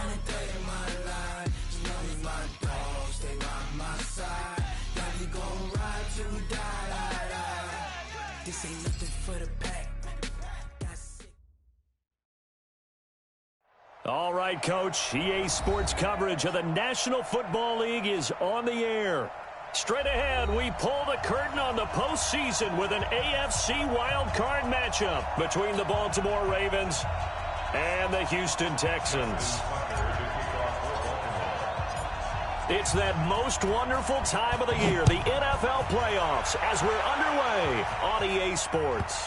any day in my life. You know me, my dogs, stay by my side. Yeah, we gon' ride till we die. This ain't nothing for the pack. All right, Coach. EA Sports coverage of the National Football League is on the air. Straight ahead, we pull the curtain on the postseason with an AFC wildcard matchup between the Baltimore Ravens and the Houston Texans. It's that most wonderful time of the year, the NFL playoffs, as we're underway on EA Sports.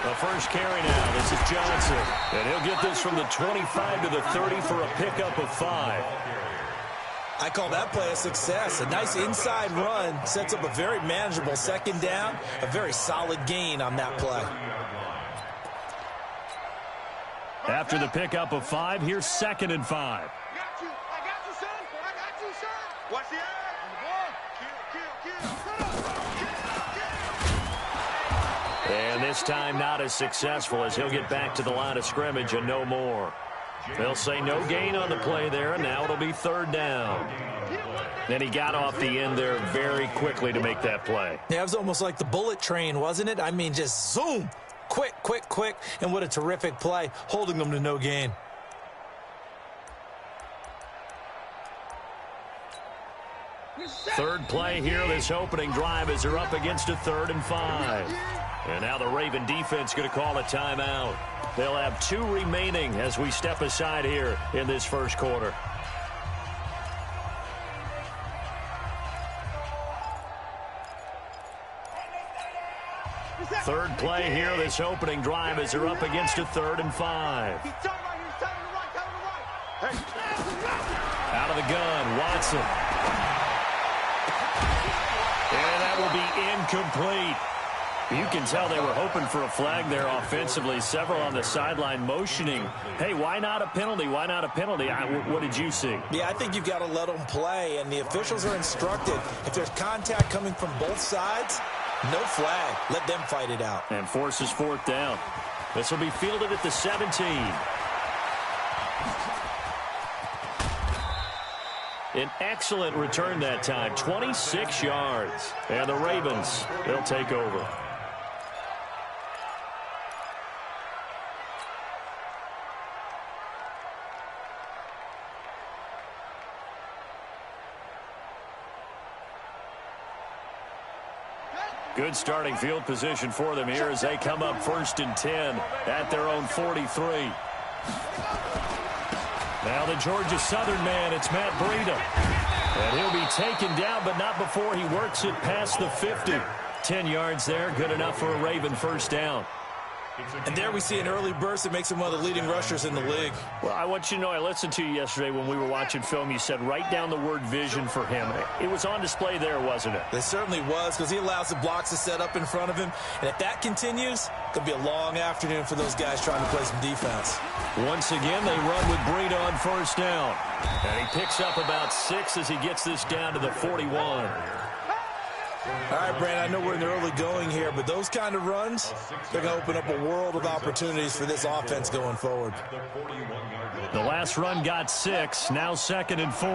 The first carry now. This is Johnson. And he'll get this from the 25 to the 30 for a pickup of 5. I call that play a success. A nice inside run sets up a very manageable second down. A very solid gain on that play. After the pickup of 5, here's 2nd and 5. I got you, son. I got you, son. Watch the eye. And this time not as successful as he'll get back to the line of scrimmage and no more. They'll say no gain on the play there, and now it'll be 3rd down. Then he got off the end there very quickly to make that play. Yeah, it was almost like the bullet train, wasn't it? I mean, just zoom. Quick, quick, quick. And what a terrific play, holding them to no gain. Third play here, this opening drive as they're up against a 3rd and 5. And now the Raven defense going to call a timeout. They'll have 2 remaining as we step aside here in this first quarter. Third play here, this opening drive as they're up against a 3rd and 5. Out of the gun, Watson. And that will be incomplete. You can tell they were hoping for a flag there offensively. Several on the sideline motioning, hey, why not a penalty? Why not a penalty? What did you see? Yeah, I think you've got to let them play, and the officials are instructed. If there's contact coming from both sides, no flag. Let them fight it out. And forces 4th down. This will be fielded at the 17. An excellent return that time, 26 yards. And the Ravens, they'll take over. Good starting field position for them here as they come up 1st and 10 at their own 43. Now the Georgia Southern man, it's Matt Breida. And he'll be taken down, but not before he works it past the 50. 10 yards there, good enough for a Raven 1st down. And there we see an early burst that makes him one of the leading rushers in the league. Well, I want you to know, I listened to you yesterday when we were watching film. You said write down the word vision for him. It was on display there, wasn't it? It certainly was, because he allows the blocks to set up in front of him. And if that continues, it could be a long afternoon for those guys trying to play some defense. Once again, they run with Breida on 1st down. And he picks up about 6 as he gets this down to the 41. All right, Brandon, I know we're in the early going here, but those kind of runs, they're going to open up a world of opportunities for this offense going forward. The last run got 6, now 2nd and 4.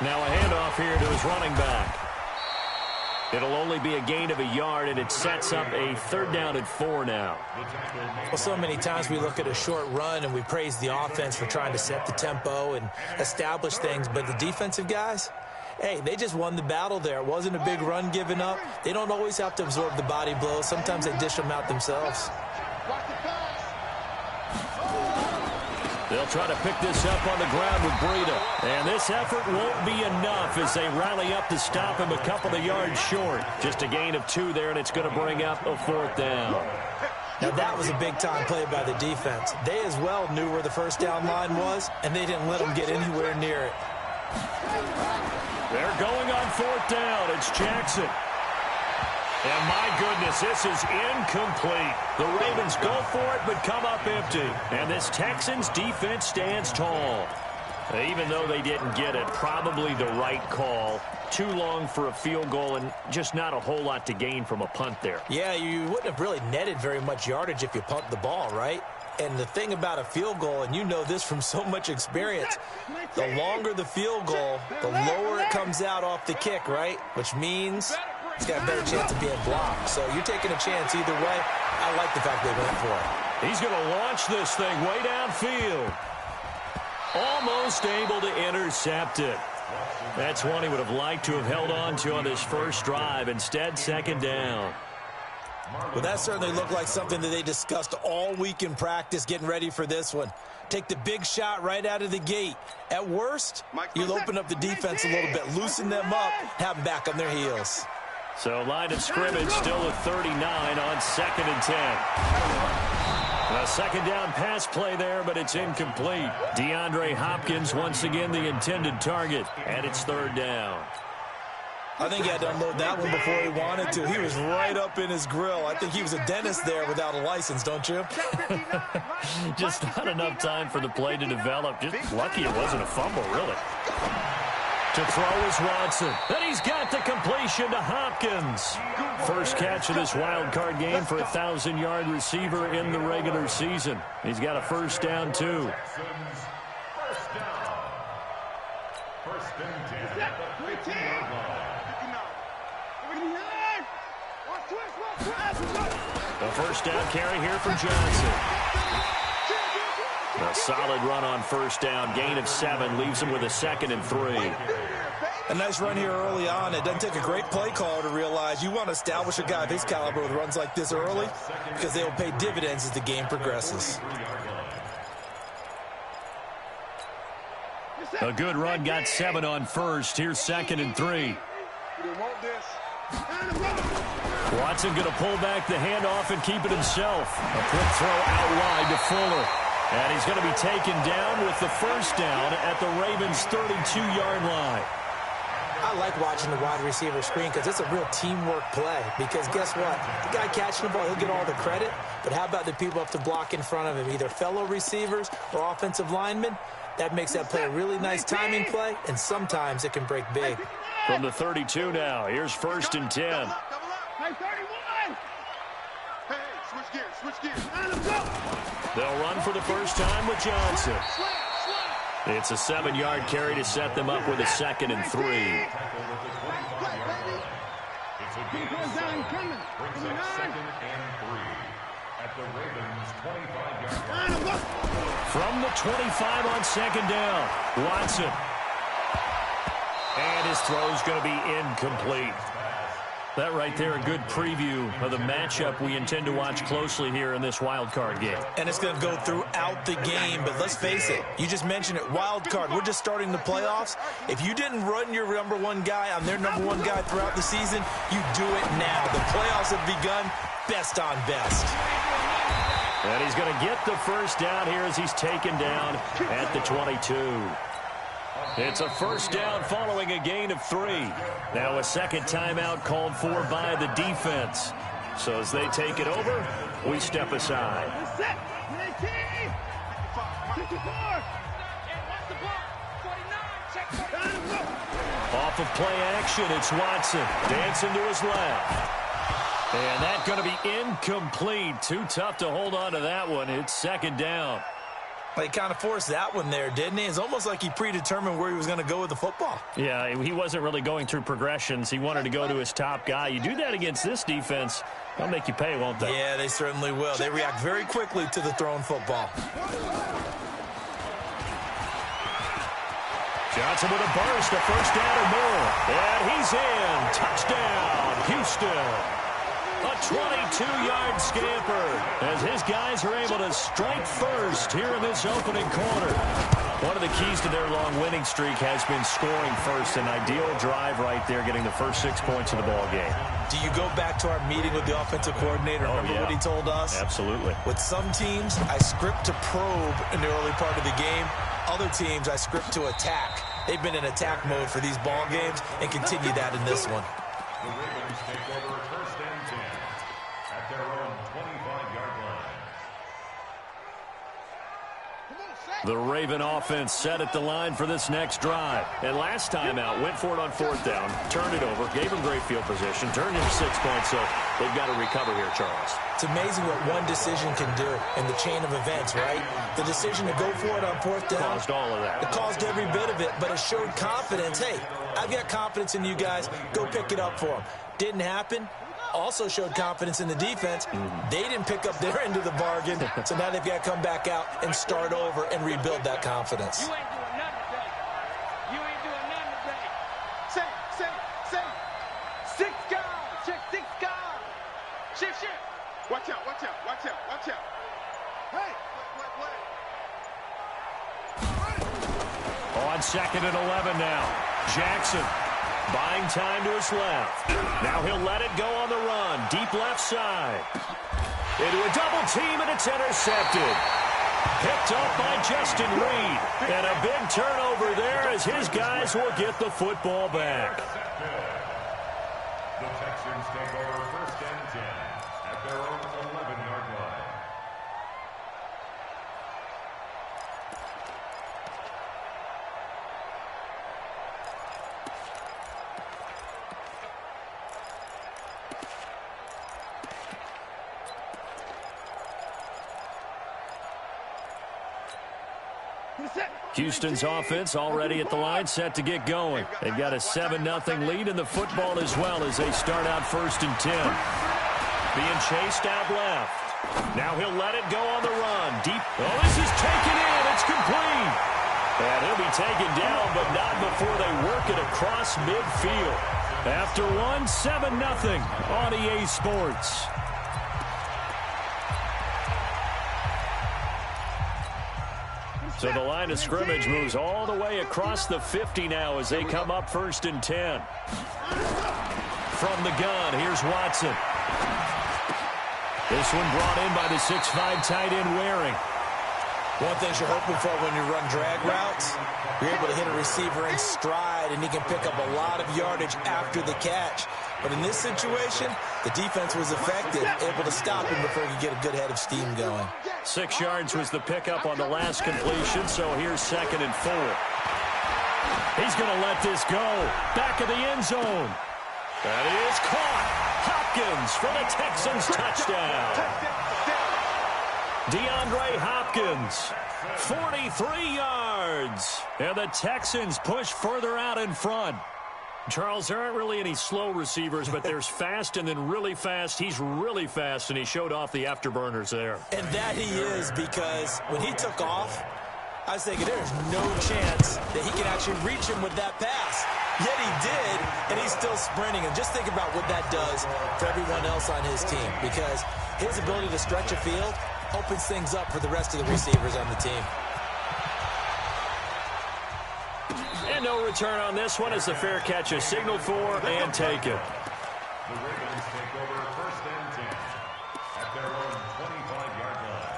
Now a handoff here to his running back. It'll only be a gain of a yard, and it sets up a 3rd down and 4 now. Well, so many times we look at a short run and we praise the offense for trying to set the tempo and establish things, but the defensive guys, hey, they just won the battle there. It wasn't a big run given up. They don't always have to absorb the body blows. Sometimes they dish them out themselves. They'll try to pick this up on the ground with Breida. And this effort won't be enough as they rally up to stop him a couple of yards short. Just a gain of 2 there, and it's going to bring up a 4th down. Now, that was a big-time play by the defense. They as well knew where the first down line was, and they didn't let them get anywhere near it. They're going on 4th down. It's Jackson. And my goodness, this is incomplete. The Ravens go for it, but come up empty. And this Texans defense stands tall. Even though they didn't get it, probably the right call. Too long for a field goal and just not a whole lot to gain from a punt there. Yeah, you wouldn't have really netted very much yardage if you pumped the ball, right? And the thing about a field goal, and you know this from so much experience, the longer the field goal, the lower it comes out off the kick, right? Which means it's got a better chance of being blocked. So you're taking a chance either way. I like the fact they went for it. He's going to launch this thing way downfield. Almost able to intercept it. That's one he would have liked to have held on to on his first drive. Instead, 2nd down. Well, that certainly looked like something that they discussed all week in practice getting ready for this one. Take the big shot right out of the gate. At worst, you'll open up the defense a little bit, loosen them up, have them back on their heels. So line of scrimmage still at 39 on 2nd and 10. A 2nd down pass play there, but it's incomplete. DeAndre Hopkins once again the intended target, and it's 3rd down. I think he had to unload that one before he wanted to. He was right up in his grill. I think he was a dentist there without a license, don't you? Just not enough time for the play to develop. Just lucky it wasn't a fumble, really. To throw is Watson. And he's got the completion to Hopkins. First catch of this wild card game for a 1,000-yard receiver in the regular season. He's got a 1st down, too. A 1st down carry here from Johnson. A solid run on 1st down. Gain of 7 leaves him with a 2nd and 3. A nice run here early on. It doesn't take a great play caller to realize you want to establish a guy of his caliber with runs like this early because they will pay dividends as the game progresses. A good run, got 7 on 1st. Here's 2nd and 3. Watson going to pull back the handoff and keep it himself. A quick throw out wide to Fuller. And he's going to be taken down with the 1st down at the Ravens' 32-yard line. I like watching the wide receiver screen because it's a real teamwork play. Because guess what? The guy catching the ball, he'll get all the credit. But how about the people up to block in front of him, either fellow receivers or offensive linemen? That makes that play a really nice timing play, and sometimes it can break big. From the 32 now, here's 1st and 10. Hey, 31! Hey, switch gears. They'll run for the 1st time with Johnson. It's a 7-yard carry to set them up with a 2nd and 3. From the 25 on 2nd down, Watson. And his throw's going to be incomplete. That right there, a good preview of the matchup we intend to watch closely here in this wild card game. And it's going to go throughout the game, but let's face it, you just mentioned it, wild card. We're just starting the playoffs. If you didn't run your number 1 guy on their number 1 guy throughout the season, you do it now. The playoffs have begun, best on best. And he's going to get the 1st down here as he's taken down at the 22. It's a 1st down following a gain of 3. Now a 2nd timeout called for by the defense. So as they take it over, we step aside. Off of play action, it's Watson. Dancing to his left. And that's going to be incomplete. Too tough to hold on to that one. It's 2nd down. He kind of forced that one there, didn't he? It's almost like he predetermined where he was going to go with the football. Yeah, he wasn't really going through progressions. He wanted to go to his top guy. You do that against this defense, they'll make you pay, won't they? Yeah, they certainly will. They react very quickly to the thrown football. Johnson with a burst, a 1st down or more. And he's in. Touchdown, Houston. A 22-yard scamper as his guys are able to strike first here in this opening quarter. One of the keys to their long winning streak has been scoring first. An ideal drive right there, getting the first 6 points of the ball game. Do you go back to our meeting with the offensive coordinator? Remember what he told us? Absolutely. With some teams, I script to probe in the early part of the game. Other teams, I script to attack. They've been in attack mode for these ball games and continue that in this one. The Ravens take over first and 10 at their own 25-yard line. The Raven offense set at the line for this next drive. And last time out, went for it on fourth down, turned it over, gave them great field position, turned into 6 points, so they've got to recover here, Charles. It's amazing what one decision can do in the chain of events, right? The decision to go for it on fourth down. Caused all of that. It caused every bit of it, but it showed confidence. Hey, I've got confidence in you guys. Go pick it up for them. Didn't happen. Also showed confidence in the defense. They didn't pick up their end of the bargain, so now they've got to come back out and start over and rebuild that confidence. You ain't doing nothing today. You ain't doing nothing today. Say. 6 guys. Check 6 guys. Shift. Watch out. Hey, play. On 2nd and 11 now. Jackson buying time to his left. Now he'll let it go on the run. Deep left side. Into a double team, and it's intercepted. Picked up by Justin Reed. And a big turnover there as his guys will get the football back. The Texans take over first and 10 at their own 11-yard line. Houston's offense already at the line, set to get going. They've got a 7-0 lead in the football as well as they start out first and 10. Being chased out left. Now he'll let it go on the run. Deep. Oh, this is taken in. It's complete. And he'll be taken down, but not before they work it across midfield. After one, 7-0 on EA Sports. So the line of scrimmage moves all the way across the 50 now as they come up first and 10. From the gun, here's Watson. This one brought in by the 6'5" tight end Waring. One thing you're hoping for when you run drag routes, you're able to hit a receiver in stride, and he can pick up a lot of yardage after the catch. But in this situation, the defense was effective, able to stop him before he could get a good head of steam going. 6 yards was the pickup on the last completion, so here's 2nd and 4. He's going to let this go. Back of the end zone. That is caught. Hopkins for the Texans touchdown. DeAndre Hopkins, 43 yards. And the Texans push further out in front. Charles, there aren't really any slow receivers, but there's fast and then really fast. He's really fast, and he showed off the afterburners there. And that he is, because when he took off, I was thinking there's no chance that he can actually reach him with that pass. Yet he did, and he's still sprinting. And just think about what that does for everyone else on his team, because his ability to stretch a field opens things up for the rest of the receivers on the team. And no return on this one as the fair catch is signaled for and taken. The Ravens take over first and 10 at their own 25-yard line.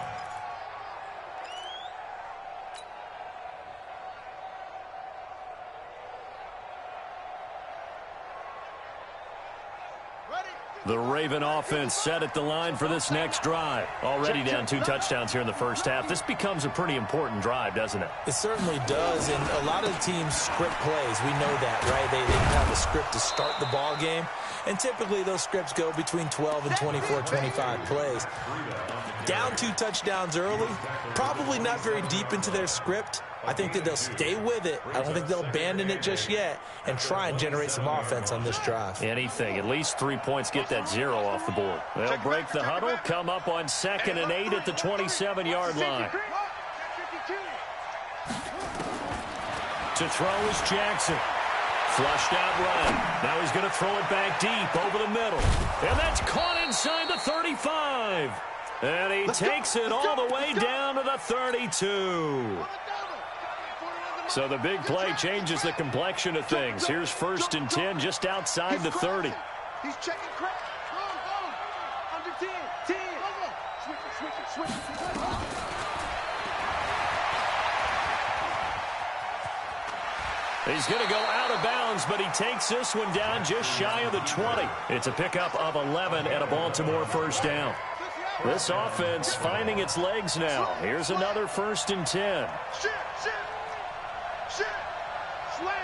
The Raven offense set at the line for this next drive. Already down 2 touchdowns here in the first half. This becomes a pretty important drive, doesn't it? It certainly does, and a lot of the teams script plays. We know that, right? They have a script to start the ball game, and typically those scripts go between 12 and 24, 25 plays. Down 2 touchdowns early, probably not very deep into their script. I think that they'll stay with it. I don't think they'll abandon it just yet and try and generate some offense on this drive. Anything. At least 3 points, get that 0 off the board. They'll break the huddle, come up on 2nd and 8 at the 27-yard line. To throw is Jackson. Flushed out right. Now he's going to throw it back deep over the middle. And that's caught inside. inside the 35. And he takes it all the way down to the 32. So the big play changes the complexion of things. Here's 1st and 10 just outside the 30. He's checking crack. Go. Under 10. 10. Switch it. He's going to go out of bounds, but he takes this one down just shy of the 20. It's a pickup of 11 and a Baltimore 1st down. This offense finding its legs now. Here's another 1st and 10. Shit. Slam.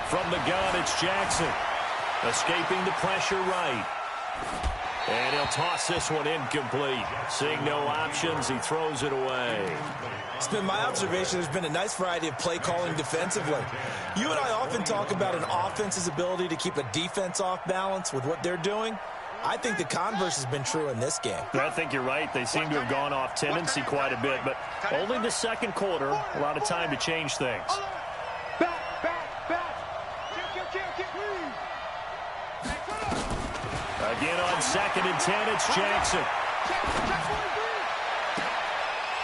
From the gun, it's Jackson. Escaping the pressure right. And he'll toss this one incomplete. Seeing no options, he throws it away. It's been my observation there's been a nice variety of play calling defensively. You and I often talk about an offense's ability to keep a defense off balance with what they're doing. I think the converse has been true in this game. I think you're right. They seem to have gone off tendency quite a bit, but only the second quarter, a lot of time to change things. Back. Again on 2nd and 10, it's Jackson.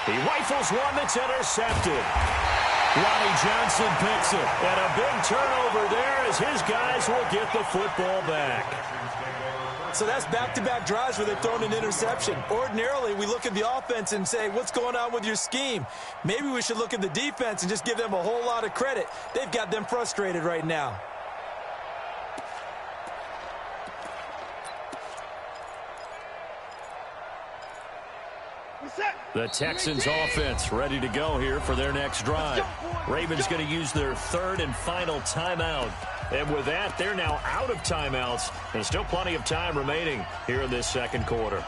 He rifles one that's intercepted. Ronnie Johnson picks it. And a big turnover there as his guys will get the football back. So that's back-to-back drives where they've thrown an interception. Ordinarily, we look at the offense and say, what's going on with your scheme? Maybe we should look at the defense and just give them a whole lot of credit. They've got them frustrated right now. The Texans offense ready to go here for their next drive. Ravens going to use their 3rd and final timeout. And with that, they're now out of timeouts. And still plenty of time remaining here in this second quarter.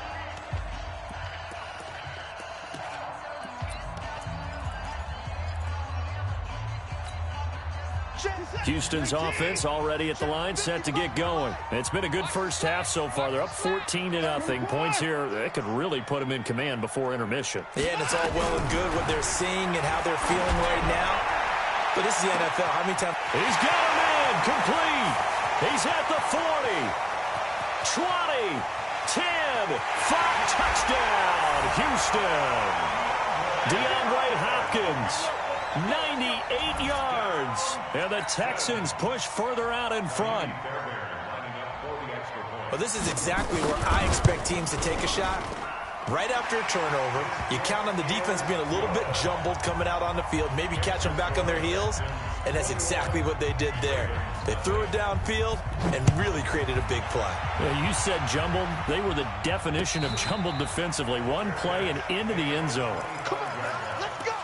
Houston's offense already at the line, set to get going. It's been a good first half so far. They're up 14-0. Points here, they could really put them in command before intermission. Yeah, and it's all well and good what they're seeing and how they're feeling right now. But this is the NFL. How many times? He's got a man complete. He's at the 40, 20, 10, 5, touchdown, Houston. DeAndre Hopkins. 98 yards. And the Texans push further out in front. Well, this is exactly where I expect teams to take a shot. Right after a turnover, you count on the defense being a little bit jumbled coming out on the field, maybe catch them back on their heels, and that's exactly what they did there. They threw it downfield and really created a big play. Yeah, you said jumbled. They were the definition of jumbled defensively. One play and into the end zone. Come on, let's go.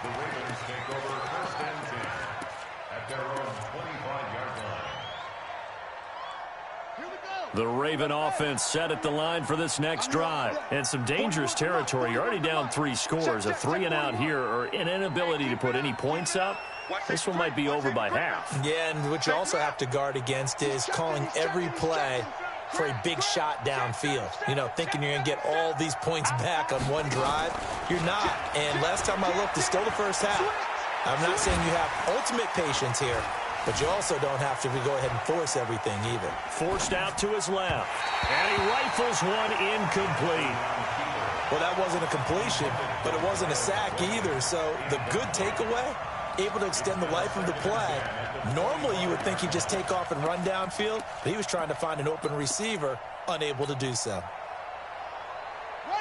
The Ravens take over 1st and 10 at their own 25-yard line. Here we go. The Raven offense set at the line for this next drive. And some dangerous territory. You're already down 3 scores. A 3-and-out here or an inability to put any points up. This one might be over by half. Yeah, and what you also have to guard against is calling every play for a big shot downfield. You know, thinking you're going to get all these points back on one drive. You're not. And last time I looked, it's still the first half. I'm not saying you have ultimate patience here, but you also don't have to go ahead and force everything either. Forced out to his left. And he rifles one incomplete. Well, that wasn't a completion, but it wasn't a sack either. So the good takeaway, able to extend the life of the play. Normally, you would think he'd just take off and run downfield, but he was trying to find an open receiver, unable to do so.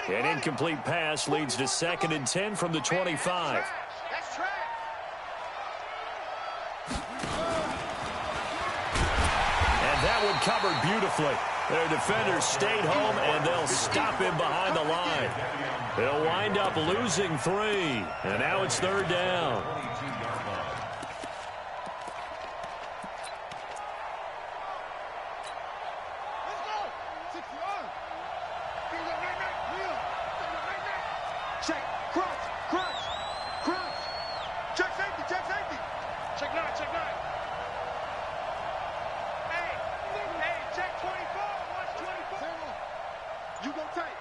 An incomplete pass leads to 2nd and 10 from the 25. That's trash. And that one covered beautifully. Their defenders stayed home, and they'll stop him behind the line. They'll wind up losing 3, and now it's 3rd down. Check, crunch. Check safety. Check 9. Hey, check 24. Watch 24. You go tight.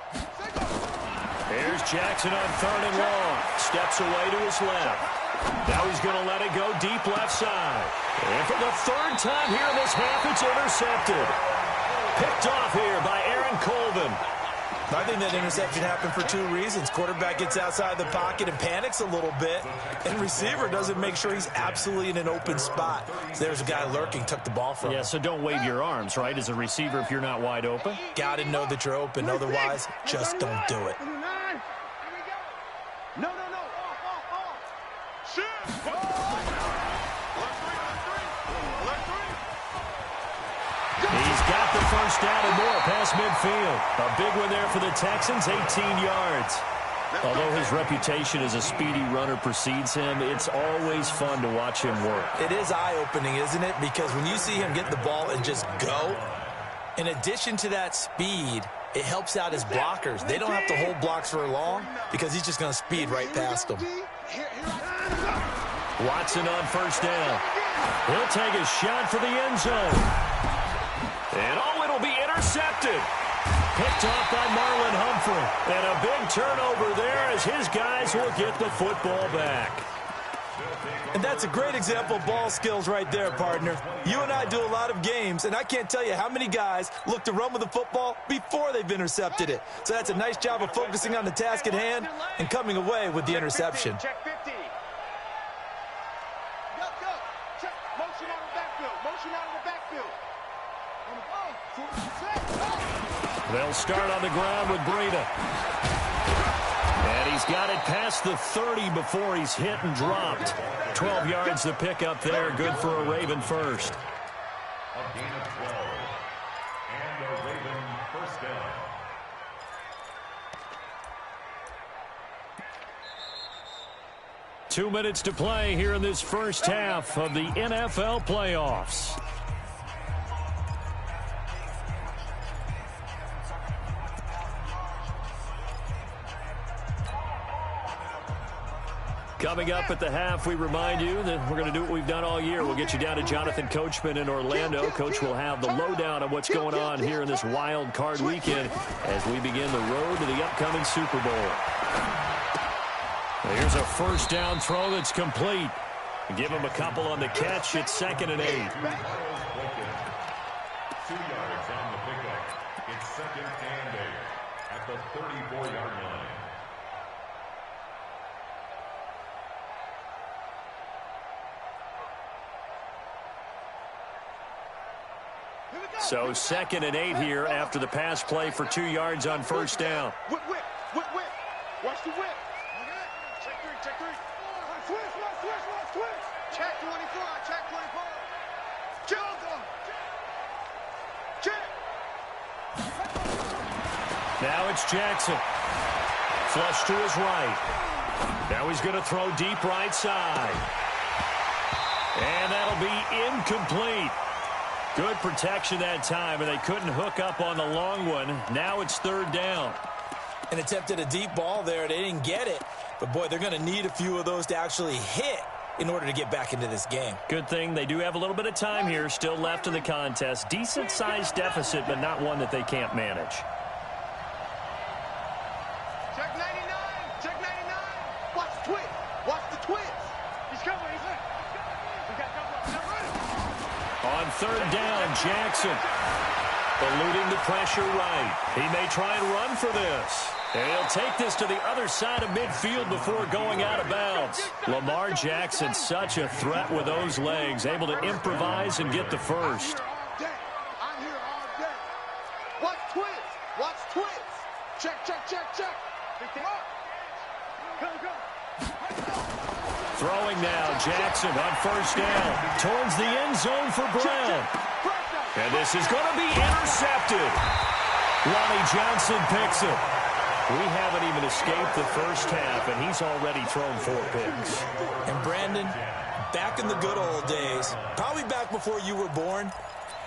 Here's Jackson on 3rd and long. Steps away to his left. Now he's going to let it go deep left side. And for the third time here in this half, it's intercepted. Picked off here by Aaron Colvin. I think that interception happened for two reasons. Quarterback gets outside the pocket and panics a little bit, and receiver doesn't make sure he's absolutely in an open spot. So there's a guy lurking, took the ball from him. Yeah, so don't wave your arms, right, as a receiver if you're not wide open? Got to know that you're open. Otherwise, just don't do it. No. Off. Shoot. He's got the first down and more past midfield. A big one there for the Texans, 18 yards. Although his reputation as a speedy runner precedes him, it's always fun to watch him work. It is eye-opening, isn't it? Because when you see him get the ball and just go, in addition to that speed, it helps out his blockers. They don't have to hold blocks for long because he's just going to speed right past them. Watson on first down. He'll take a shot for the end zone. And it'll be intercepted. Picked off by Marlon Humphrey. And a big turnover there as his guys will get the football back. And that's a great example of ball skills right there, partner. You and I do a lot of games, and I can't tell you how many guys look to run with the football before they've intercepted it. So that's a nice job of focusing on the task at hand and coming away with the interception. Check 50. Go. Check. Motion out of the backfield. They'll start on the ground with Breida. And he's got it past the 30 before he's hit and dropped. 12 yards to pick up there. Good for a Raven first. A gain of 12. And a Raven first down. Two minutes to play here in this first half of the NFL playoffs. Coming up at the half, we remind you that we're going to do what we've done all year. We'll get you down to Jonathan Coachman in Orlando. Coach will have the lowdown on what's going on here in this wild card weekend as we begin the road to the upcoming Super Bowl. Here's a first down throw that's complete. Give him a couple on the catch. It's 2nd and 8. 2 yards on the pickup. It's 2nd and 8 at the 34-yard line. So 2nd and 8 here after the pass play for 2 yards on first down. Whip. Watch the whip. Check 3. Switch. Check 24. Check. Now it's Jackson. Flush to his right. Now he's going to throw deep right side. And that'll be incomplete. Good protection that time, and they couldn't hook up on the long one. Now it's 3rd down. And attempted a deep ball there. They didn't get it. But, boy, they're going to need a few of those to actually hit in order to get back into this game. Good thing they do have a little bit of time here still left in the contest. Decent-sized deficit, but not one that they can't manage. Check 99. Watch the twist. He's coming. We got couple. On 3rd down, Jackson eluding the pressure right. He may try and run for this. And he'll take this to the other side of midfield before going out of bounds. Lamar Jackson, such a threat with those legs, able to improvise and get the first. I'm here all day. Watch twist. Check. Go. Throwing now, Jackson on first down. Towards the end zone for Brown. And this is going to be intercepted. Lonnie Johnson picks it. We haven't even escaped the first half, and he's already thrown 4 picks. And, Brandon, back in the good old days, probably back before you were born,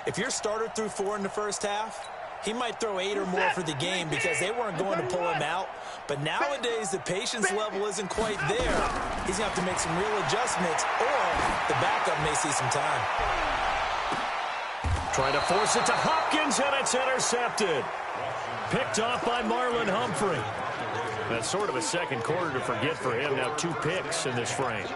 if your starter threw 4 in the first half, he might throw 8 or more for the game because they weren't going to pull him out. But nowadays, the patience level isn't quite there. He's going to have to make some real adjustments, or the backup may see some time. Trying to force it to Hopkins, and it's intercepted. Picked off by Marlon Humphrey. That's sort of a second quarter to forget for him. Now 2 picks in this frame.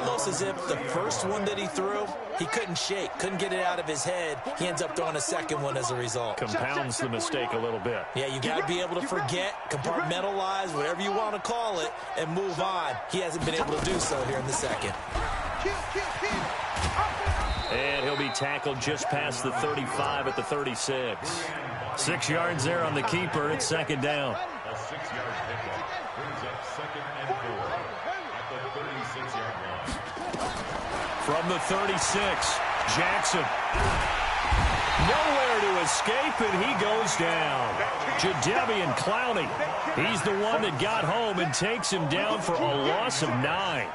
almost as if the first one that he threw, he couldn't shake, couldn't get it out of his head. He ends up throwing a second one as a result. Compounds the mistake a little bit. Yeah, you got to be able to forget, compartmentalize, whatever you want to call it, and move on. He hasn't been able to do so here in the second. And he'll be tackled just past the 35 at the 36. 6 yards there on the keeper. It's second down. A 6-yard pickup brings up 2nd and 4 at the 36-yard line. From the 36, Jackson. Nowhere to escape, and he goes down. Jadeveon Clowney. He's the one that got home and takes him down for a loss of 9. And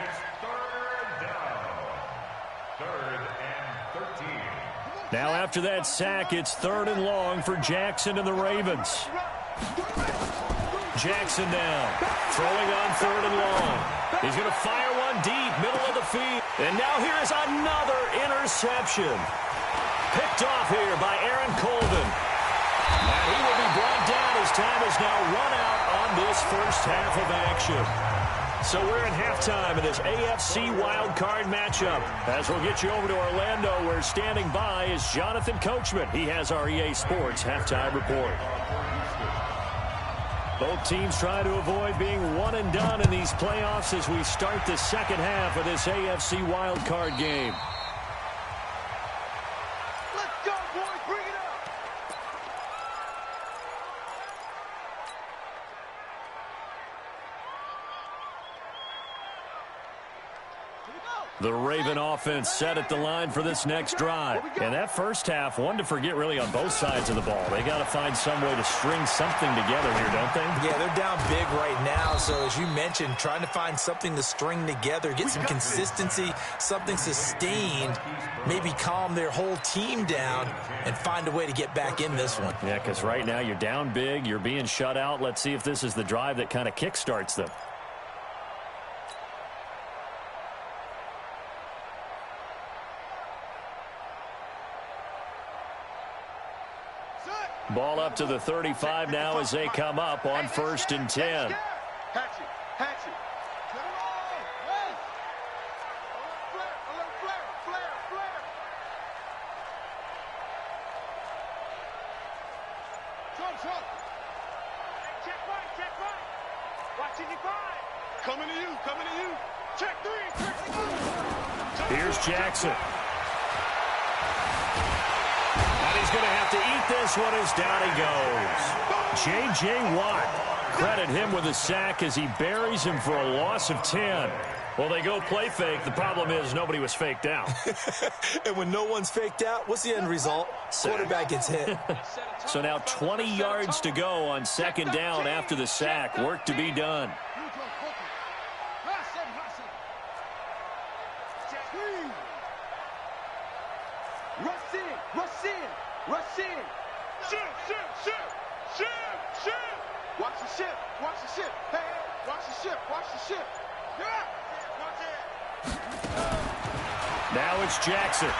it's 3rd down. 3rd and 13. Now after that sack, it's 3rd and long for Jackson and the Ravens. Jackson now, throwing on 3rd and long. He's going to fire one deep, middle of the field. And now here's another interception. Picked off here by Aaron Colvin. And he will be brought down as time is now run out on this first half of action. So we're in halftime of this AFC wildcard matchup. As we'll get you over to Orlando, where standing by is Jonathan Coachman. He has our EA Sports halftime report. Both teams try to avoid being one and done in these playoffs as we start the second half of this AFC wildcard game. Let's go, boys. Bring it up. The Raven offense set at the line for this next drive. And that first half, one to forget really on both sides of the ball. They got to find some way to string something together here, don't they? Yeah, they're down big right now. So as you mentioned, trying to find something to string together, get some consistency, something sustained, maybe calm their whole team down and find a way to get back in this one. Yeah, because right now you're down big, you're being shut out. Let's see if this is the drive that kind of kickstarts them. Ball up to the 35 now as they come up on 1st and 10. Hatch it. Hatch it. Check right, check right. Watching you five. Coming to you, coming to you. Check 3, check 4. Here's Jackson. And he's going to have to eat this one as down he goes. J.J. Watt, credit him with a sack as he buries him for a loss of 10. Well, they go play fake. The problem is nobody was faked out. And when no one's faked out, what's the end result? Quarterback gets hit. So now 20 yards to go on 2nd down after the sack. Work to be done. Rush in, rush in, rush in. Shoot, shoot, shoot, shoot, shoot. Watch the ship, watch the ship. Hey, watch the ship, watch the ship. Yeah. Now it's Jackson.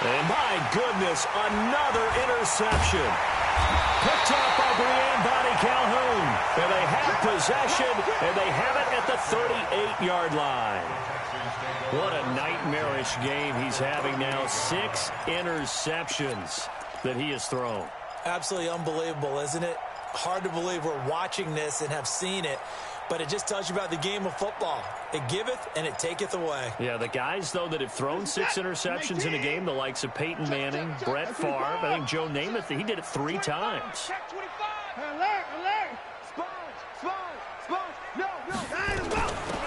And my goodness, another interception. Picked off by Brian Bonnie Calhoun. And they have possession, and they have it at the 38-yard line. What a nightmarish game he's having now. 6 interceptions that he has thrown. Absolutely unbelievable, isn't it? Hard to believe we're watching this and have seen it, but it just tells you about the game of football. It giveth and it taketh away. Yeah, the guys, though, that have thrown 6 interceptions in a game, the likes of Peyton Manning, Brett Favre, I think Joe Namath, he did it 3 times. Check 25. Alert, alert. Sponge, sponge, sponge. No, no.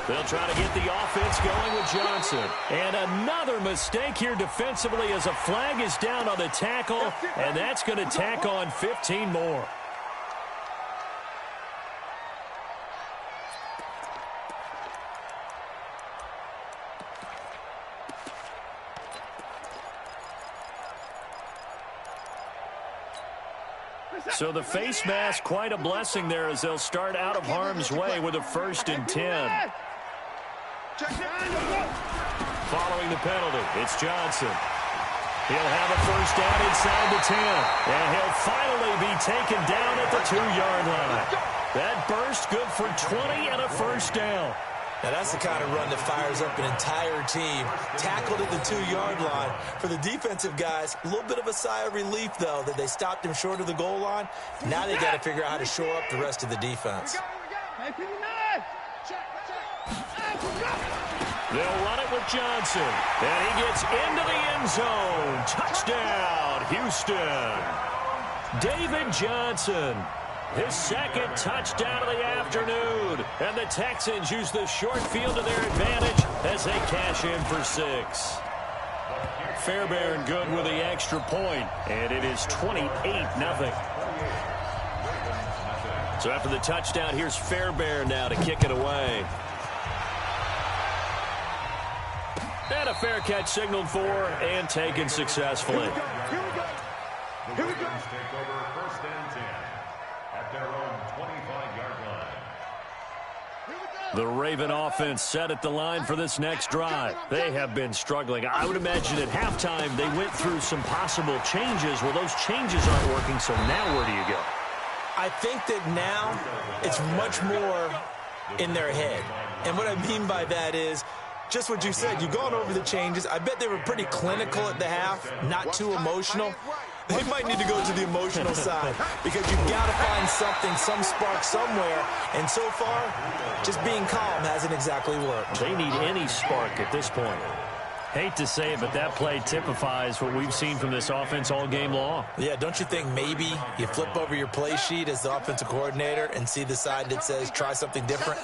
They'll try to get the offense going with Johnson. And another mistake here defensively as a flag is down on the tackle, and that's going to tack on 15 more. So the face mask, quite a blessing there as they'll start out of harm's way with a 1st and 10. Following the penalty, it's Johnson. He'll have a 1st down inside the 10. And he'll finally be taken down at the 2-yard line. That burst good for 20 and a 1st down. Now, that's the kind of run that fires up an entire team. Tackled at the 2-yard line. For the defensive guys, a little bit of a sigh of relief, though, that they stopped him short of the goal line. Now they got to figure out how to shore up the rest of the defense. They'll run it with Johnson. And he gets into the end zone. Touchdown, Houston. David Johnson. His second touchdown of the afternoon. And the Texans use the short field to their advantage as they cash in for 6. Fairbairn good with the extra point. And it is 28-0. So after the touchdown, here's Fairbairn now to kick it away. And a fair catch signaled for and taken successfully. Here we go. Take over 1st and 10 at their own 25-yard line. The Raven offense set at the line for this next drive. They have been struggling. I would imagine at halftime they went through some possible changes. Well, those changes aren't working, so now where do you go? I think that now it's much more in their head. And what I mean by that is just what you said. You've gone over the changes. I bet they were pretty clinical at the half, not too emotional. They might need to go to the emotional side because you've got to find something, some spark somewhere. And so far, just being calm hasn't exactly worked. They need any spark at this point. Hate to say it, but that play typifies what we've seen from this offense all game long. Yeah, don't you think maybe you flip over your play sheet as the offensive coordinator and see the side that says try something different?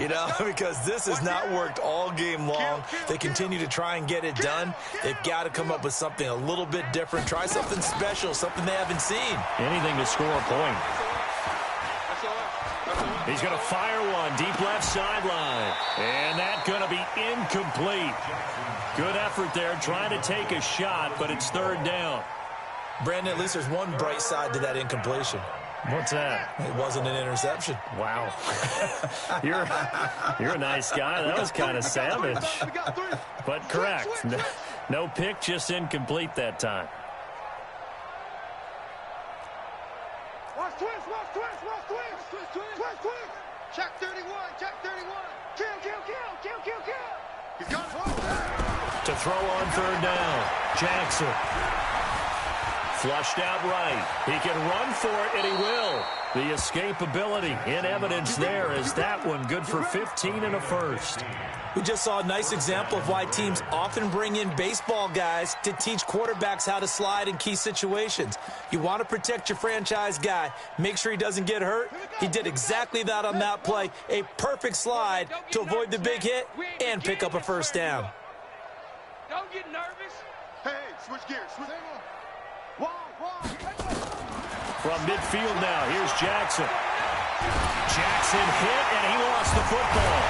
You know, because this has not worked all game long. They continue to try and get it done. They've got to come up with something a little bit different. Try something special, something they haven't seen. Anything to score a point. He's going to fire one deep left sideline. And that's going to be incomplete. Good effort there, trying to take a shot, but it's 3rd down. Brandon, at least there's one bright side to that incompletion. What's that? It wasn't an interception. Wow. You're a nice guy. That was kind of savage. But correct. No pick, just incomplete that time. Watch twist. Check 31. Kill. He's got it. To throw on 3rd down. Jackson. Flushed out right. He can run for it, and he will. The escapability in evidence there is that one good for 15 and a first. We just saw a nice example of why teams often bring in baseball guys to teach quarterbacks how to slide in key situations. You want to protect your franchise guy. Make sure he doesn't get hurt. He did exactly that on that play. A perfect slide to avoid the big hit and pick up a 1st down. Don't get nervous. Hey, switch gears. Wall. From midfield now, here's Jackson. Jackson hit, and he lost the football.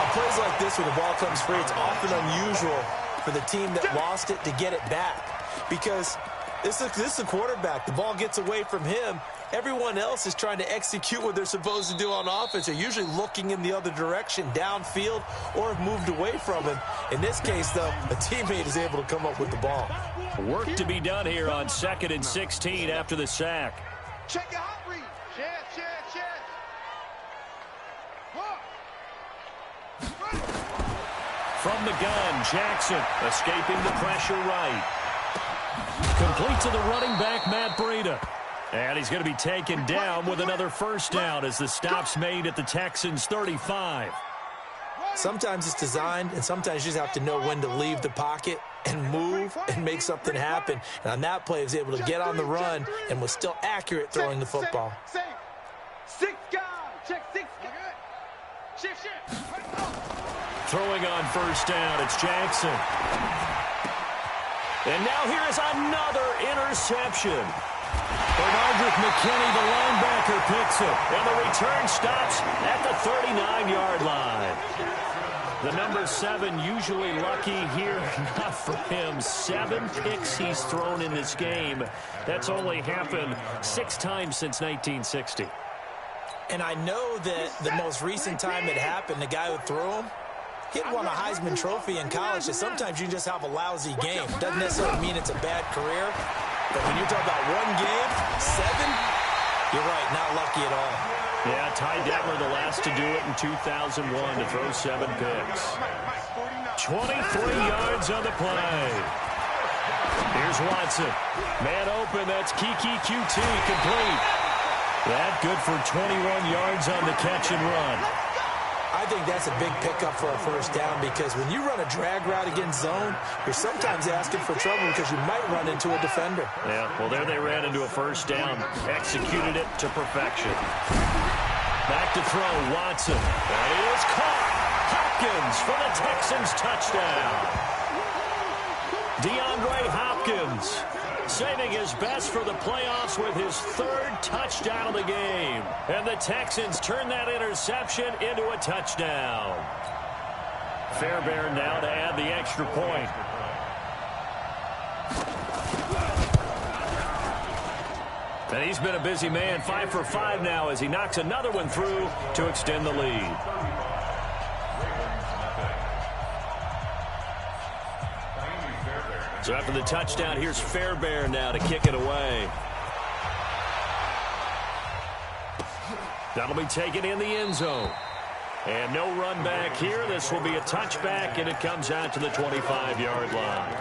On plays like this where the ball comes free, it's often unusual for the team that lost it to get it back because this is a quarterback. The ball gets away from him. Everyone else is trying to execute what they're supposed to do on offense. They're usually looking in the other direction, downfield, or have moved away from him. In this case, though, a teammate is able to come up with the ball. Work to be done here on 2nd and 16 after the sack. Check your hot read. Chest. From the gun, Jackson escaping the pressure right. Complete to the running back, Matt Breida. And he's going to be taken down with another 1st down as the stop's made at the Texans' 35. Sometimes it's designed, and sometimes you just have to know when to leave the pocket and move and make something happen. And on that play, he was able to get on the run and was still accurate throwing the football. 6 guys. Check 6 guys. Shift. Throwing on 1st down, it's Jackson. And now here is another interception. Bernardrick McKinney, the linebacker, picks it. And the return stops at the 39-yard line. The number 7 usually lucky here. Not for him. 7 picks he's thrown in this game. That's only happened 6 times since 1960. And I know that the most recent time it happened, the guy who threw him, he had won a Heisman Trophy in college. So sometimes you just have a lousy game. Doesn't necessarily mean it's a bad career. But when you're talking about one game, 7, you're right, not lucky at all. Yeah, Ty Detmer, the last to do it in 2001 to throw 7 picks. 23 yards on the play. Here's Watson. Man open, that's Kiki QT, complete. That good for 21 yards on the catch and run. I think that's a big pickup for a first down because when you run a drag route against zone, you're sometimes asking for trouble because you might run into a defender. Yeah, well, there they ran into a first down. Executed it to perfection. Back to throw, Watson. And he is caught. Hopkins for the Texans touchdown. DeAndre Hopkins saving his best for the playoffs with his 3rd touchdown of the game. And the Texans turn that interception into a touchdown. Fairbairn now to add the extra point. And he's been a busy man, 5 for 5 now as he knocks another one through to extend the lead. So after the touchdown, here's Fairbairn now to kick it away. That'll be taken in the end zone. And no run back here. This will be a touchback, and it comes out to the 25-yard line.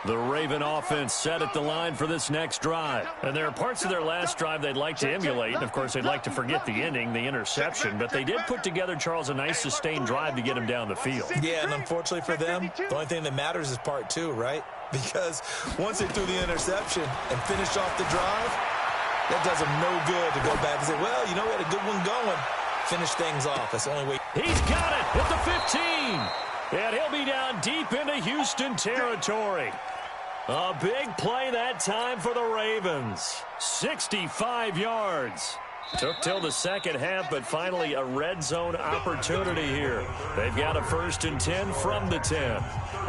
The Raven offense set at the line for this next drive. And there are parts of their last drive they'd like to emulate. And, of course, they'd like to forget the ending, the interception. But they did put together, Charles, a nice sustained drive to get him down the field. Yeah, and unfortunately for them, the only thing that matters is part 2, right? Because once they threw the interception and finished off the drive, that does them no good to go back and say, well, you know, we had a good one going. Finish things off. That's the only way. He's got it at the 15. And he'll be down deep into Houston territory. A big play that time for the Ravens. 65 yards. Took till the second half, but finally a red zone opportunity here. They've got a 1st and 10 from the 10.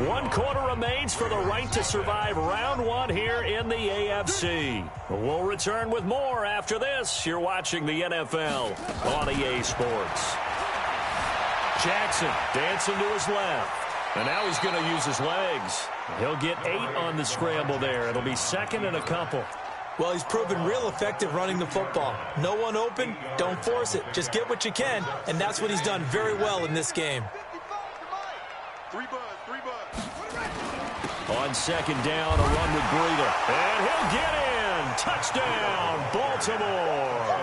1 quarter remains for the right to survive round 1 here in the AFC. We'll return with more after this. You're watching the NFL on EA Sports. Jackson dancing to his left. And now he's going to use his legs. He'll get 8 on the scramble there. It'll be 2nd and a couple. Well, he's proven real effective running the football. No one open, don't force it. Just get what you can, and that's what he's done very well in this game. 3 buds. On 2nd down, a run with Breida. And he'll get in. Touchdown, Baltimore.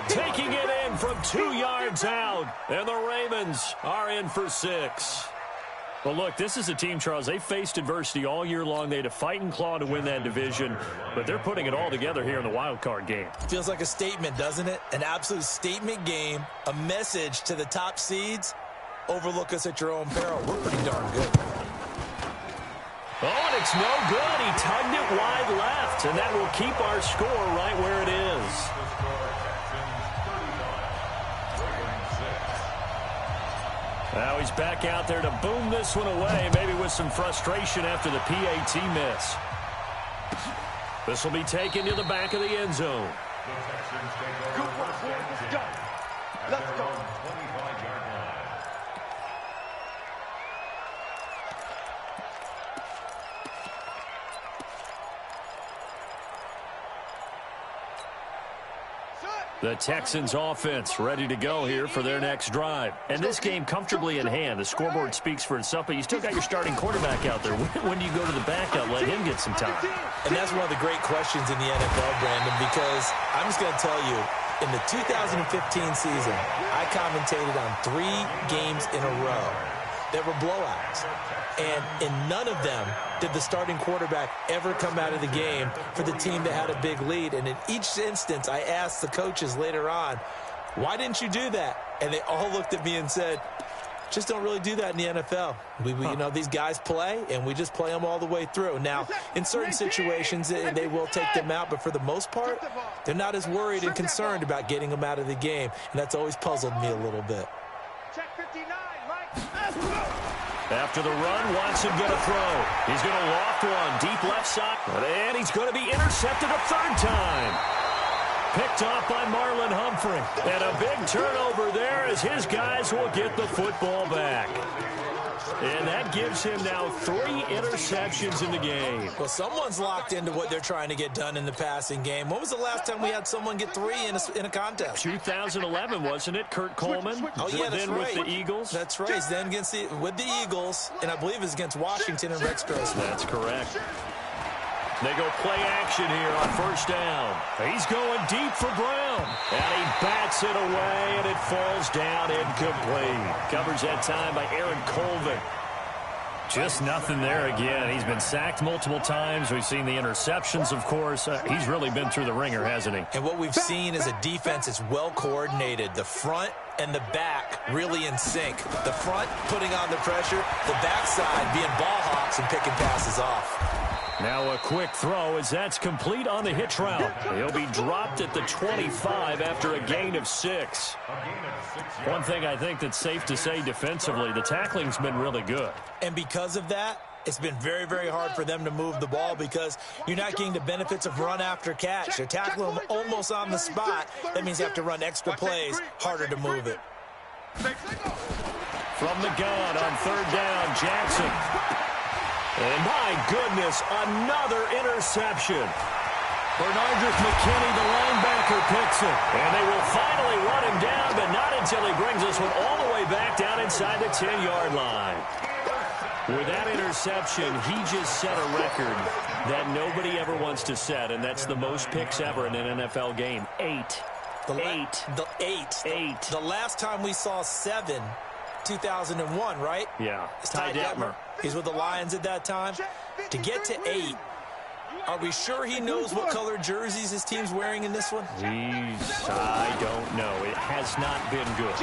Taking it in from 2 yards out. And the Ravens are in for 6. Well, look, this is a team, Charles, they faced adversity all year long. They had to fight and claw to win that division, but they're putting it all together here in the wild card game. Feels like a statement, doesn't it? An absolute statement game, a message to the top seeds. Overlook us at your own peril. We're pretty darn good. Oh, and it's no good. He tugged it wide left, and that will keep our score right where it is. Now he's back out there to boom this one away, maybe with some frustration after the PAT miss. This will be taken to the back of the end zone. Good work, boys. Let's go. Let's go. The Texans offense ready to go here for their next drive. And this game comfortably in hand. The scoreboard speaks for itself, but you still got your starting quarterback out there. When do you go to the backup, let him get some time? And that's one of the great questions in the NFL, Brandon, because I'm just going to tell you, in the 2015 season, I commentated on 3 games in a row that were blowouts. And in none of them did the starting quarterback ever come out of the game for the team that had a big lead. And in each instance, I asked the coaches later on, why didn't you do that? And they all looked at me and said, just don't really do that in the NFL. You know, these guys play, and we just play them all the way through. Now, in certain situations, they will take them out, but for the most part, they're not as worried and concerned about getting them out of the game. And that's always puzzled me a little bit. Check 59, Mike. After the run, Watson going to throw. He's going to loft one deep left side. And he's going to be intercepted a 3rd time. Picked off by Marlon Humphrey. And a big turnover there as his guys will get the football back. And that gives him now 3 interceptions in the game. Well, someone's locked into what they're trying to get done in the passing game. When was the last time we had someone get 3 in a contest? 2011, wasn't it, Kurt Coleman? Oh, yeah, that's right. With the Eagles? That's right. He's then with the Eagles, and I believe it's against Washington and Rex Grossman. That's correct. They go play action here on first down. He's going deep for Brown. And he bats it away, and it falls down incomplete. Covers that time by Aaron Colvin. Just nothing there again. He's been sacked multiple times. We've seen the interceptions, of course. He's really been through the ringer, hasn't he? And what we've seen is a defense that's well coordinated. The front and the back really in sync. The front putting on the pressure, the backside being ball hawks and picking passes off. Now a quick throw as that's complete on the hitch route. He'll be dropped at the 25 after a gain of 6. One thing I think that's safe to say defensively, the tackling's been really good. And because of that, it's been very, very hard for them to move the ball because you're not getting the benefits of run after catch. They're tackling them almost on the spot. That means you have to run extra plays, harder to move it. From the gun on third down, Jackson. And my goodness, another interception. Bernardus McKinney, the linebacker, picks it. And they will finally run him down, but not until he brings this one all the way back down inside the 10-yard line. With that interception, he just set a record that nobody ever wants to set, and that's the most picks ever in an NFL game. 8. The last time we saw 7, 2001, right? Yeah. It's Ty Detmer. He's with the Lions at that time. To get to 8, are we sure he knows what color jerseys his team's wearing in this one? I don't know. It has not been good.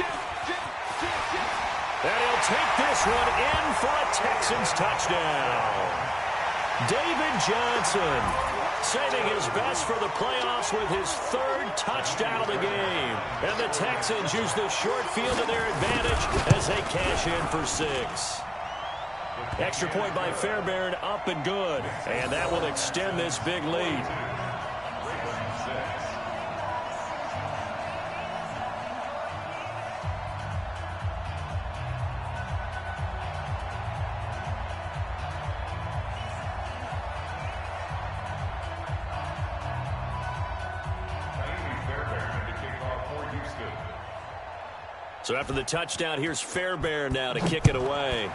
And he'll take this one in for a Texans touchdown. David Johnson saving his best for the playoffs with his 3rd touchdown of the game. And the Texans use the short field to their advantage as they cash in for 6. Extra point by Fairbairn, up and good. And that will extend this big lead. So after the touchdown, here's Fairbairn now to kick it away.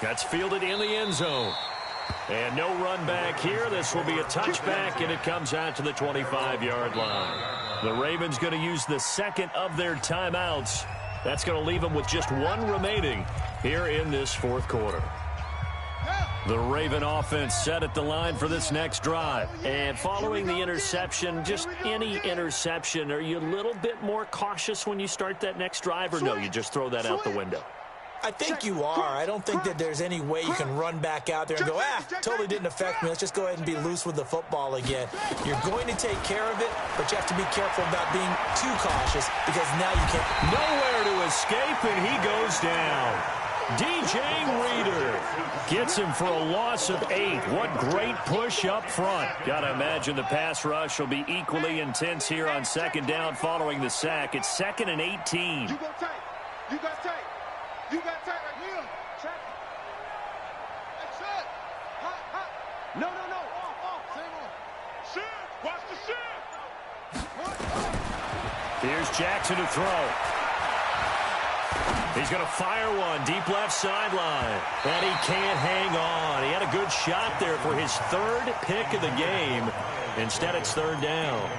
That's fielded in the end zone. And no run back here. This will be a touchback, and it comes out to the 25-yard line. The Ravens going to use the 2nd of their timeouts. That's going to leave them with just 1 remaining here in this 4th quarter. The Raven offense set at the line for this next drive. And following the interception, just any interception, are you a little bit more cautious when you start that next drive, or no, you just throw that out the window? I think you are. I don't think that there's any way you can run back out there and go, totally didn't affect me. Let's just go ahead and be loose with the football again. You're going to take care of it, but you have to be careful about being too cautious because now you can't. Nowhere to escape, and he goes down. DJ Reader gets him for a loss of 8. What great push up front. Got to imagine the pass rush will be equally intense here on 2nd down following the sack. It's 2nd and 18. You got tight. You got tight. You got tight right here. Check. That's it. Hot, hot. No. Off. Same on. Shit. Watch the shit. Here's Jackson to throw. He's going to fire one deep left sideline. And he can't hang on. He had a good shot there for his 3rd pick of the game. Instead, it's 3rd down.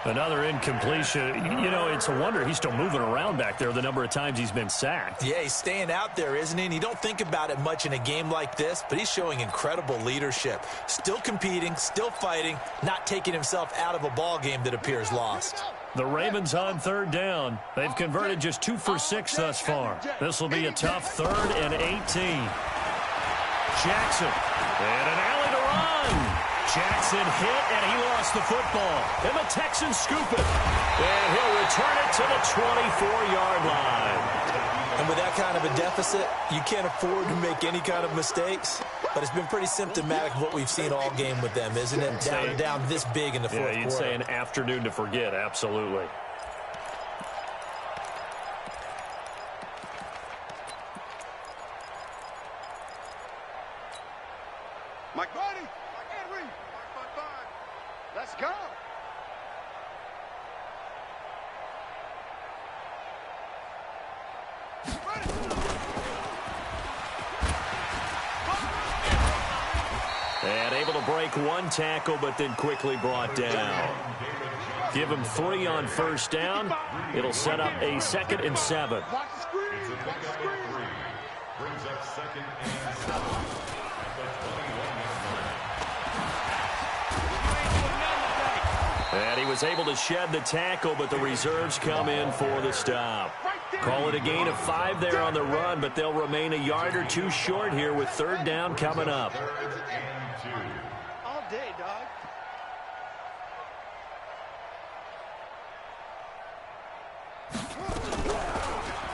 Another incompletion. You know, it's a wonder he's still moving around back there the number of times he's been sacked. Yeah, he's staying out there, isn't he? And you don't think about it much in a game like this, but he's showing incredible leadership. Still competing, still fighting, not taking himself out of a ball game that appears lost. The Ravens on 3rd down. They've converted just 2 for 6 thus far. This will be a tough 3rd and 18. Jackson. And an alley to run. Jackson hit, and he lost the football. And the Texans scoop it. And he'll return it to the 24-yard line. And with that kind of a deficit, you can't afford to make any kind of mistakes. But it's been pretty symptomatic of what we've seen all game with them, isn't it? Down this big in the 4th quarter. Yeah, you'd say an afternoon to forget, absolutely. And able to break one tackle, but then quickly brought down. Give him 3 on first down. It'll set up a 2nd and 7. Watch the screen. Watch the screen. Brings up 2nd and 7 at the 21-yard line. And he was able to shed the tackle, but the reserves come in for the stop. Call it a gain of 5 there on the run, but they'll remain a yard or 2 short here with 3rd down coming up. 3rd and 2. All day, dog.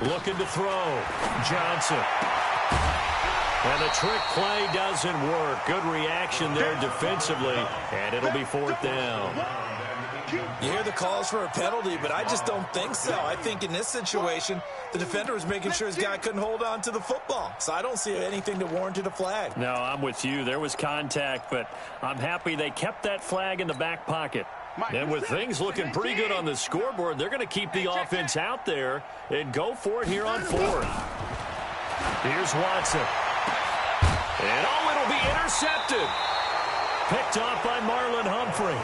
Looking to throw. Johnson. And the trick play doesn't work. Good reaction there defensively, and it'll be 4th down. You hear the calls for a penalty, but I just don't think so. I think in this situation, the defender was making sure his guy couldn't hold on to the football. So I don't see anything that warranted a flag. No, I'm with you. There was contact, but I'm happy they kept that flag in the back pocket. And with things looking pretty good on the scoreboard, they're going to keep the offense out there and go for it here on 4th. Here's Watson. And, it'll be intercepted. Picked off by Marlon Humphrey.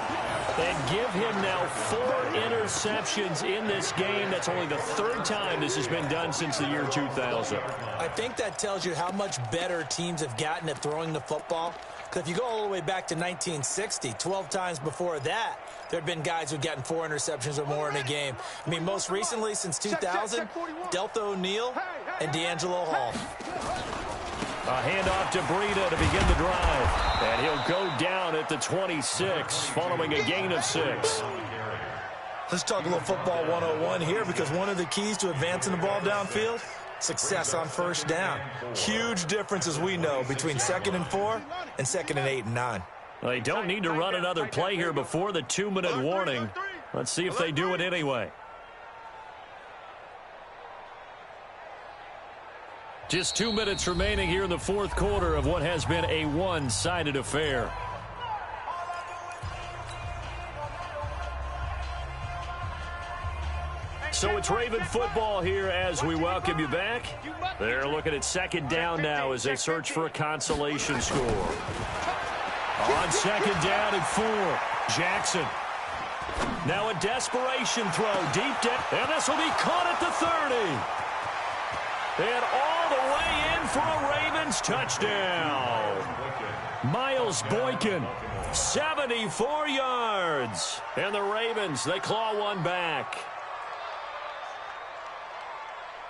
And give him now 4 interceptions in this game. That's only the 3rd time this has been done since the year 2000. I think that tells you how much better teams have gotten at throwing the football. Because if you go all the way back to 1960, 12 times before that, there have been guys who've gotten 4 interceptions or more in a game. I mean, most recently, since 2000, Delta O'Neal and D'Angelo Hall. A handoff to Breida to begin the drive. And he'll go down at the 26 following a gain of 6. Let's talk a little football 101 here, because one of the keys to advancing the ball downfield, success on first down. Huge difference, as we know, between 2nd and 4 and 2nd and 8 and 9. Well, they don't need to run another play here before the 2-minute warning. Let's see if they do it anyway. Just 2 minutes remaining here in the 4th quarter of what has been a one-sided affair. So it's Raven football here as we welcome you back. They're looking at 2nd down now as they search for a consolation score. On 2nd down and 4, Jackson. Now a desperation throw deep down, and this will be caught at the 30. And all the way in for a Ravens touchdown. Miles Boykin, 74 yards. And the Ravens, they claw one back.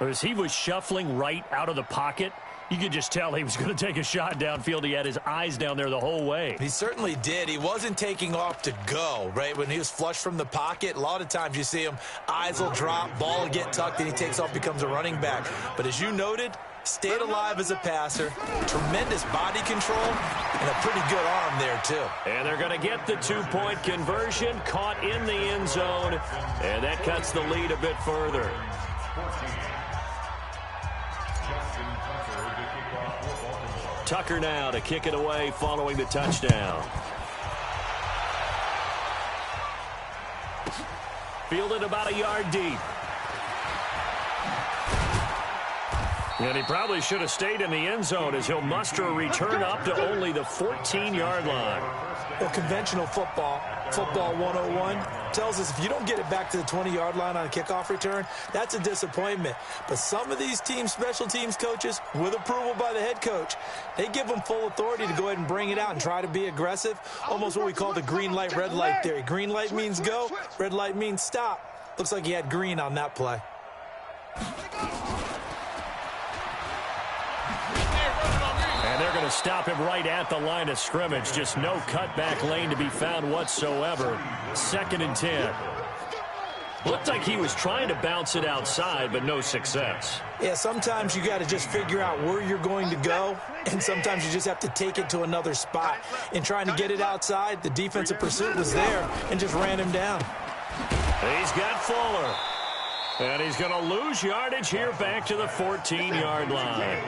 As he was shuffling right out of the pocket, you could just tell he was going to take a shot downfield. He had his eyes down there the whole way. He certainly did. He wasn't taking off to go, right? When he was flush from the pocket, a lot of times you see him, eyes will drop, ball will get tucked, and he takes off, becomes a running back. But as you noted, stayed alive as a passer, tremendous body control, and a pretty good arm there, too. And they're going to get the 2-point conversion, caught in the end zone, and that cuts the lead a bit further. Tucker now to kick it away following the touchdown. Fielded about a yard deep. And he probably should have stayed in the end zone as he'll muster a return up to only the 14-yard line. Well, conventional football 101, tells us if you don't get it back to the 20-yard line on a kickoff return, that's a disappointment. But some of these teams, special teams coaches, with approval by the head coach, they give them full authority to go ahead and bring it out and try to be aggressive, almost what we call the green light, red light theory. Green light means go, red light means stop. Looks like he had green on that play. And they're going to stop him right at the line of scrimmage. Just no cutback lane to be found whatsoever. 2nd and 10. Looked like he was trying to bounce it outside, but no success. Yeah, sometimes you got to just figure out where you're going to go, and sometimes you just have to take it to another spot. In trying to get it outside, the defensive pursuit was there and just ran him down. He's got Fuller. And he's going to lose yardage here back to the 14-yard line.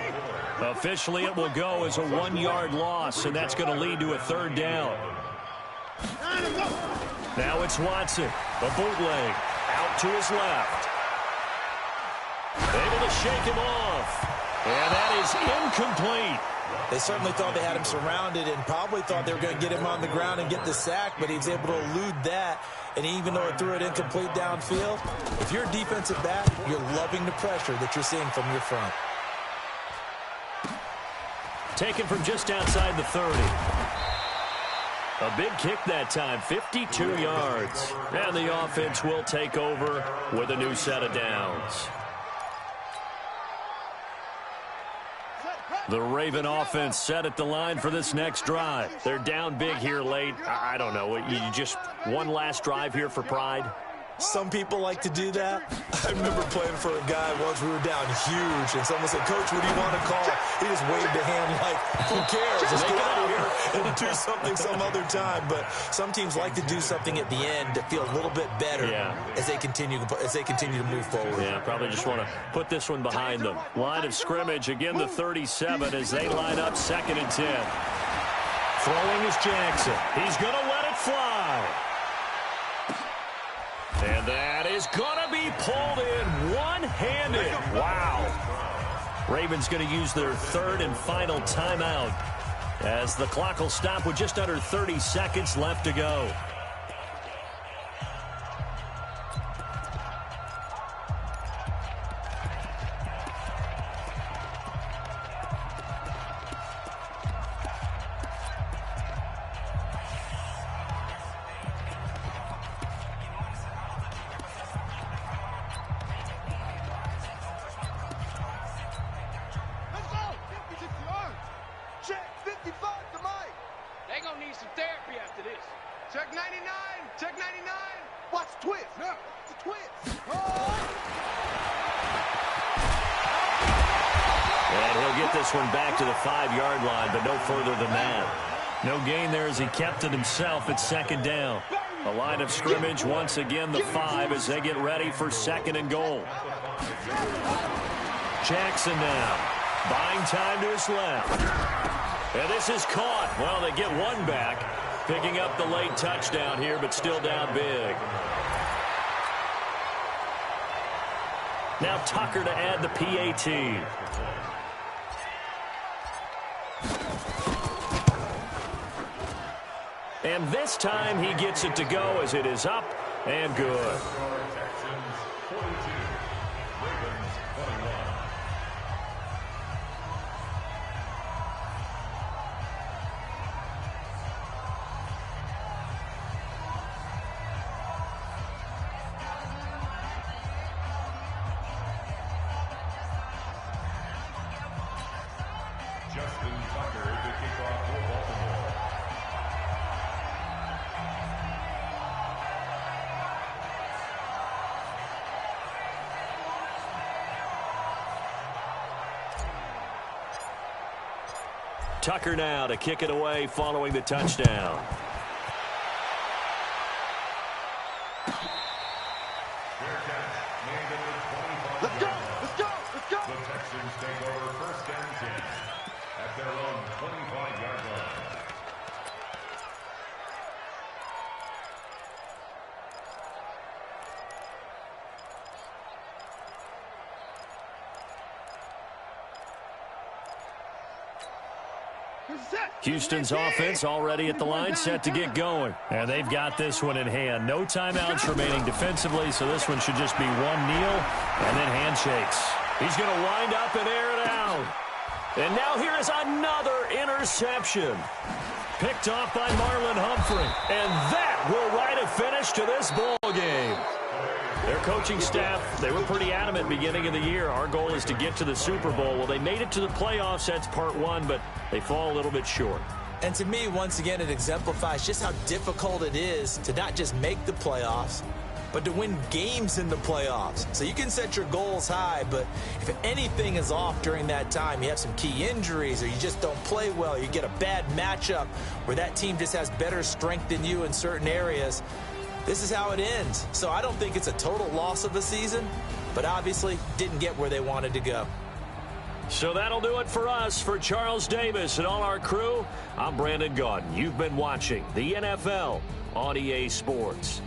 Officially, it will go as a 1-yard loss, and that's going to lead to a 3rd down. Now it's Watson, a bootleg, out to his left. Able to shake him off. And that is incomplete. They certainly thought they had him surrounded and probably thought they were going to get him on the ground and get the sack, but he was able to elude that. And even though it threw it incomplete downfield, if you're a defensive back, you're loving the pressure that you're seeing from your front. Taken from just outside the 30. A big kick that time, 52 yards. And the offense will take over with a new set of downs. The Raven offense set at the line for this next drive. They're down big here late. I don't know. You just one last drive here for pride? Some people like to do that. I remember playing for a guy once. We were down huge, and someone said, "Coach, what do you want to call?" He just waved a hand like, "Who cares? Let's get out of here and do something some other time." But some teams like to do something at the end to feel a little bit better as they continue to move forward. Yeah, probably just want to put this one behind them. Line of scrimmage, again the 37 as they line up 2nd and 10. Throwing is Jackson. He's going to let it fly. And that is going to be pulled in one-handed. Wow. Ravens going to use their 3rd and final timeout as the clock will stop with just under 30 seconds left to go. One back to the 5-yard line, but no further than that. No gain there as he kept it himself at 2nd down. A line of scrimmage, once again the 5 as they get ready for 2nd and goal. Jackson now, buying time to his left. And this is caught. Well, they get one back, picking up the late touchdown here, but still down big. Now Tucker to add the PAT. And this time he gets it to go as it is up and good. Tucker now to kick it away following the touchdown. Let's go, let's go, let's go. The Texans take over 1st and 10 at their own 25-yard line. Houston's offense already at the line, set to get going. And they've got this one in hand. No timeouts remaining defensively, so this one should just be one kneel and then handshakes. He's going to wind up and air it out. And now here is another interception. Picked off by Marlon Humphrey. And that will write a finish to this ball game. Their coaching staff, they were pretty adamant beginning of the year. Our goal is to get to the Super Bowl. Well, they made it to the playoffs. That's part one, but they fall a little bit short. And to me, once again, it exemplifies just how difficult it is to not just make the playoffs, but to win games in the playoffs. So you can set your goals high, but if anything is off during that time, you have some key injuries or you just don't play well, you get a bad matchup where that team just has better strength than you in certain areas, this is how it ends. So I don't think it's a total loss of a season, but obviously didn't get where they wanted to go. So that'll do it for us. For Charles Davis and all our crew, I'm Brandon Gaudin. You've been watching the NFL on EA Sports.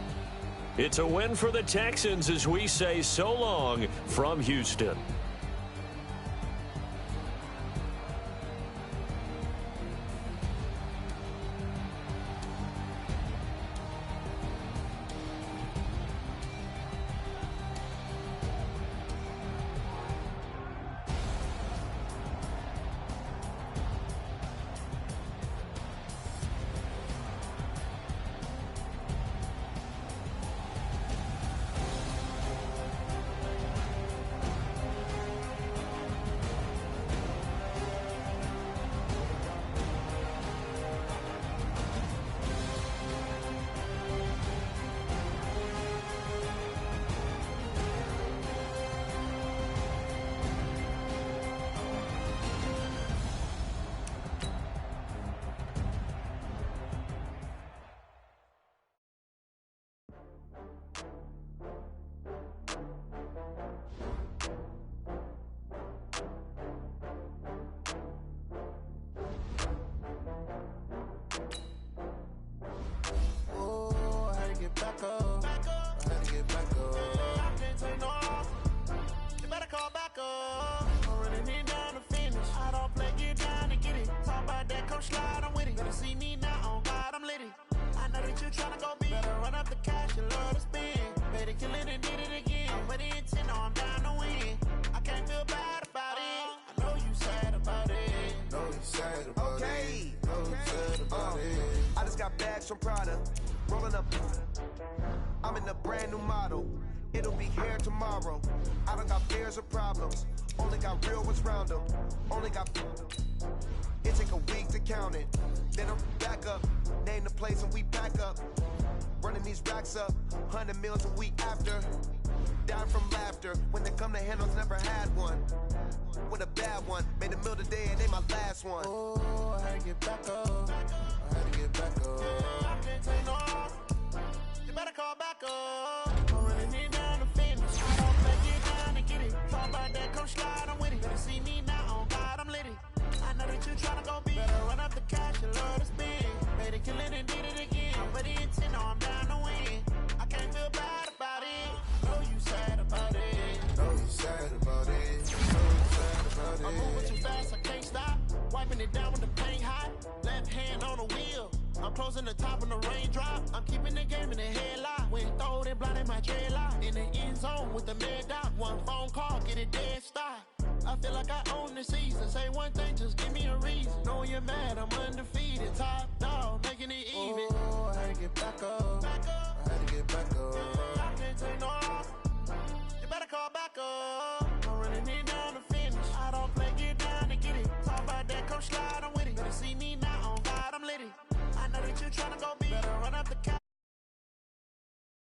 It's a win for the Texans as we say so long from Houston. you tryna go be. Better run up the cash and love to spend. Better kill it and did it again. But the intent, no, I'm down to win. I can't feel bad about it. I know you sad about it. Know you sad about it. Know you sad about it. I just got bags from Prada. Rolling up. I'm in a brand new model. It'll be here tomorrow. I don't got fears or problems. Only got real ones round them. Only got. It take a week to count it. Then I'm back up. Name the place and we pack up. Running these racks up. 100 meals a week after. Down from laughter. When they come to handles, never had one. With a bad one. Made a meal today and they my last one. Oh, I had to get back up. I had to get back up. Yeah, I can't take no off. You better call back up. I'm running it down the finish. I don't play, get down and get it. Talk about that, come slide, I'm with it. Better see me now, on God, I'm lit it. I know that you tryna go be. Better run up the cash and love to spend. Better kill it and did it again. But the intent, no, I'm down to win. I can't feel bad about it. Know you sad about it. Know you sad about it. Know you sad about it. I'm moving too fast, I can't stop. Wiping it down with the paint hot. Left hand on the wheel. I'm closing the top on the raindrop. I'm keeping the game in the headlock. When throwed and blinded my dreadlock. In the end zone with the mad dot. One phone call, get it dead stop. I feel like I own the season. Say one thing, just give me a reason. Knowing you're mad, I'm undefeated. Top dog, making it even. Oh, I had to get back up. I had to get back up. I can't take no off. You better call back up. I'm running it down to finish. I don't play, get down to get it. Talk about that, come slide, I'm with it. Better see me now, on God, I'm lit it. I know that you tryna go be. Better run up the cash.